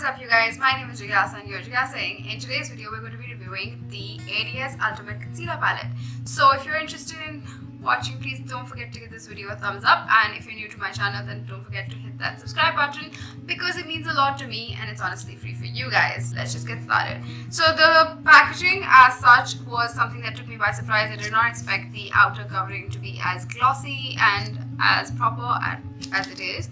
is up, you guys? My name is Jigyasa and you're Jigyasing. In today's video, we're going to be reviewing the ADS Ultimate Concealer Palette. So if you're interested in watching, please don't forget to give this video a thumbs up, and if you're new to my channel, then don't forget to hit that subscribe button because it means a lot to me and it's honestly free for you guys. Let's just get started. So the packaging as such was something that took me by surprise. I did not expect the outer covering to be as glossy and as proper as it is.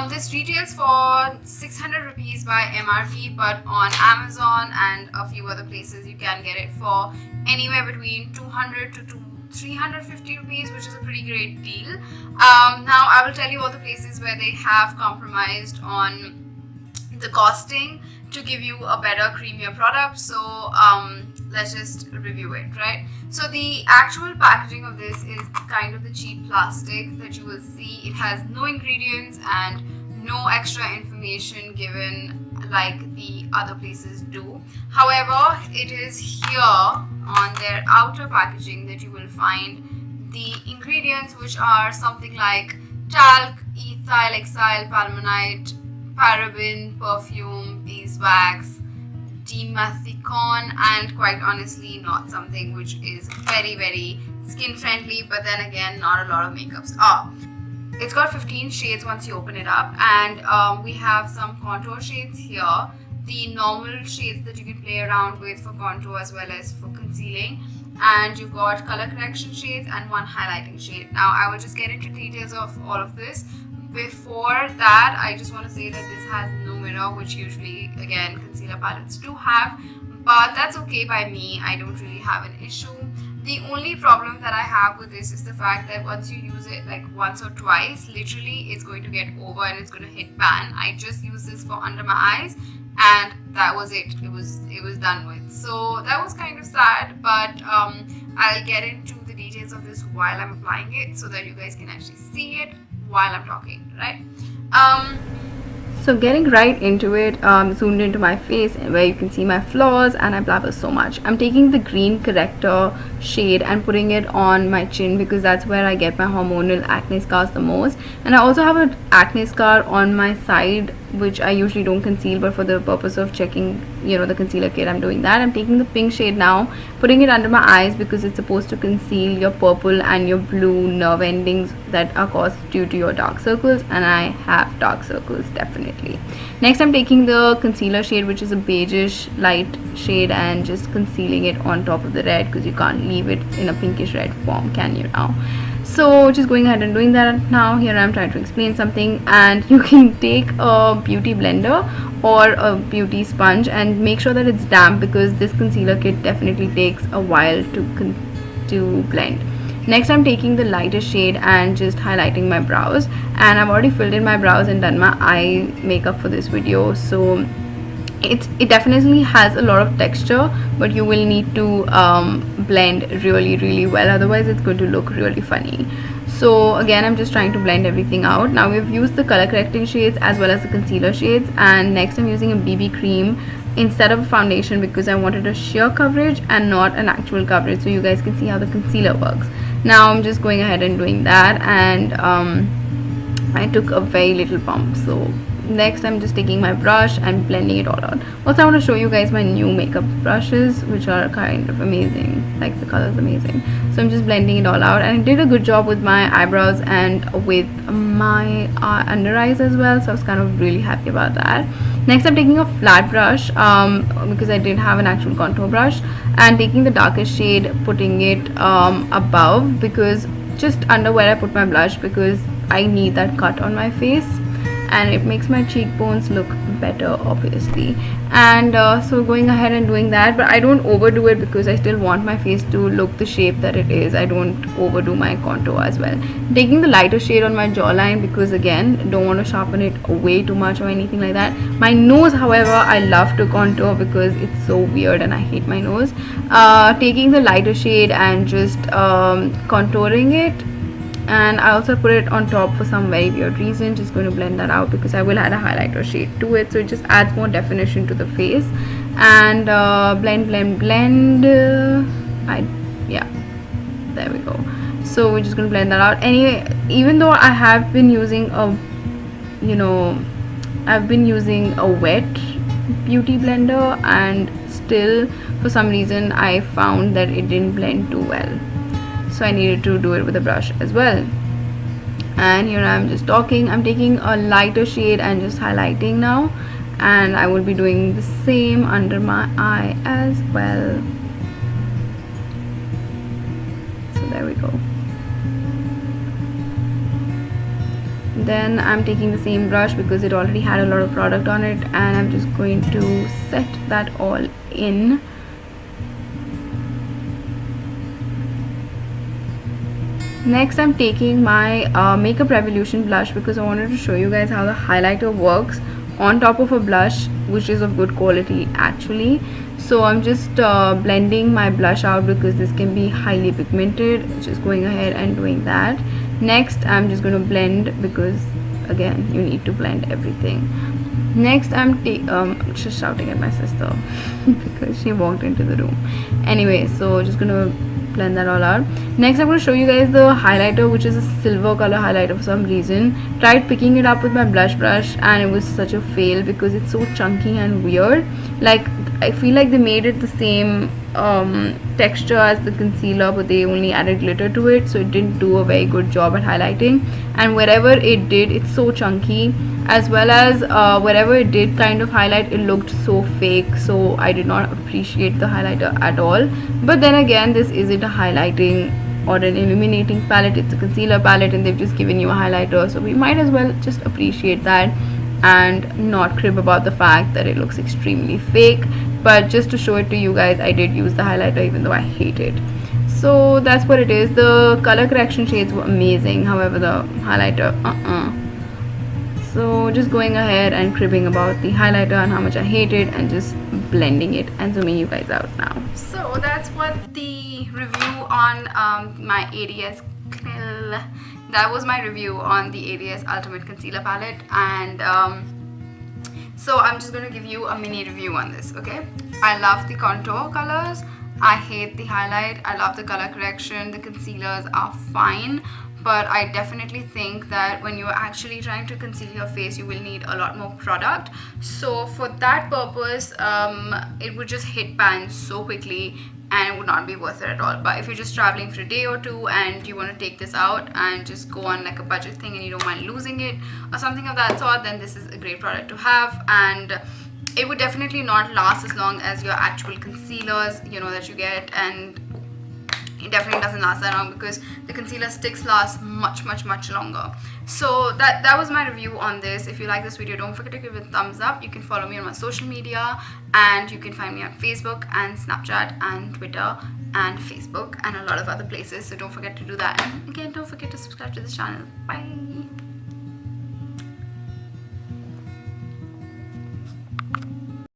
This retails for 600 rupees by MRP, but on Amazon and a few other places you can get it for anywhere between 200 to 350 rupees, which is a pretty great deal. Now I will tell you all the places where they have compromised on the costing to give you a better, creamier product. So let's just review it, right? So the actual packaging of this is kind of the cheap plastic that you will see. It has no ingredients and no extra information given like the other places do. However, it is here on their outer packaging that you will find the ingredients, which are something like talc, ethyl, exyl, palmonite, paraben, perfume, beeswax, dimethicone, and quite honestly not something which is very skin friendly, but then again not a lot of makeups are. It's got 15 shades once you open it up, and we have some contour shades here, the normal shades that you can play around with for contour as well as for concealing, and you've got color correction shades and one highlighting shade. Now I will just get into details of all of this. Before that, I just want to say that this has no mirror, which usually again concealer palettes do have, but that's okay by me. I don't really have an issue. The only problem that I have with this is the fact that once you use it like once or twice, literally it's going to get over and it's going to hit pan. I just used this for under my eyes and that was it. It was done with. So that was kind of sad, but I'll get into the details of this while I'm applying it so that you guys can actually see it while I'm talking, right? So getting right into it, zoomed into my face where you can see my flaws and I blabber so much. I'm taking the green corrector shade and putting it on my chin because that's where I get my hormonal acne scars the most. And I also have an acne scar on my side, which I usually don't conceal, but for the purpose of checking, you know, the concealer kit, I'm doing that. I'm taking the pink shade now, putting it under my eyes because it's supposed to conceal your purple and your blue nerve endings that are caused due to your dark circles, and I have dark circles definitely. Next, I'm taking the concealer shade, which is a beigeish light shade, and just concealing it on top of the red because you can't leave it in a pinkish red form, can you now? So just going ahead and doing that now. Here I'm trying to explain something, and you can take a beauty blender or a beauty sponge and make sure that it's damp because this concealer kit definitely takes a while to blend. Next, I'm taking the lighter shade and just highlighting my brows, and I've already filled in my brows and done my eye makeup for this video. So it definitely has a lot of texture, but you will need to blend really well, otherwise it's going to look really funny. So again, I'm just trying to blend everything out. Now we've used the color correcting shades as well as the concealer shades, and next I'm using a BB cream instead of a foundation because I wanted a sheer coverage and not an actual coverage, so you guys can see how the concealer works. Now I'm just going ahead and doing that, and I took a very little pump. So next I'm just taking my brush and blending it all out. Also, I want to show you guys my new makeup brushes, which are kind of amazing. Like, the color is amazing. So I'm just blending it all out, and I did a good job with my eyebrows and with my under eyes as well, so I was kind of really happy about that. Next, I'm taking a flat brush because I didn't have an actual contour brush, and taking the darkest shade, putting it above, because just under where I put my blush, because I need that cut on my face and it makes my cheekbones look better, obviously. And so going ahead and doing that, but I don't overdo it because I still want my face to look the shape that it is. I don't overdo my contour as well. Taking the lighter shade on my jawline because again, don't want to sharpen it way too much or anything like that. My nose, however, I love to contour because it's so weird and I hate my nose. Taking the lighter shade and just contouring it, and I also put it on top for some very weird reason. Just going to blend that out because I will add a highlighter shade to it, so it just adds more definition to the face. And blend yeah, there we go. So we're just going to blend that out. Anyway, even though I have been using a, I've been using a wet beauty blender, and still for some reason I found that it didn't blend too well, so I needed to do it with a brush as well. And here I'm just talking. I'm taking a lighter shade and just highlighting now, and I will be doing the same under my eye as well. So there we go. Then I'm taking the same brush because it already had a lot of product on it, and I'm just going to set that all in. Next, I'm taking my Makeup Revolution blush because I wanted to show you guys how the highlighter works on top of a blush, which is of good quality actually. So I'm just blending my blush out because this can be highly pigmented. Just going ahead and doing that. Next, I'm just going to blend because again you need to blend everything. Next, I'm just shouting at my sister because she walked into the room. Anyway, so just gonna blend that all out. Next, I'm going to show you guys the highlighter, which is a silver color highlighter for some reason. Tried picking it up with my blush brush and it was such a fail because it's so chunky and weird. Like, I feel like they made it the same texture as the concealer, but they only added glitter to it, so it didn't do a very good job at highlighting. And wherever it did, it's so chunky, as well as wherever it did kind of highlight, it looked so fake, so I did not appreciate the highlighter at all. But then again, this isn't a highlighting or an illuminating palette, it's a concealer palette, and they've just given you a highlighter, so we might as well just appreciate that and not crib about the fact that it looks extremely fake. But just to show it to you guys, I did use the highlighter even though I hate it. So that's what it is. The color correction shades were amazing, however the highlighter so just going ahead and cribbing about the highlighter and how much I hate it, and just blending it and zooming you guys out now. So that's what the review on my ADS that was my review on the ADS Ultimate Concealer Palette. And so I'm just going to give you a mini review on this, okay? I love the contour colors, I hate the highlight, I love the color correction, the concealers are fine, but I definitely think that when you're actually trying to conceal your face, you will need a lot more product. So for that purpose, it would just hit pan so quickly and it would not be worth it at all. But if you're just traveling for a day or two and you want to take this out and just go on like a budget thing and you don't mind losing it or something of that sort, then this is a great product to have. And it would definitely not last as long as your actual concealers, you know, that you get, and it definitely doesn't last that long because the concealer sticks last much longer. So that was my review on this. If you like this video, don't forget to give it a thumbs up. You can follow me on my social media, and you can find me on Facebook and Snapchat and Twitter and Facebook and a lot of other places, so don't forget to do that. And again, don't forget to subscribe to this channel. Bye.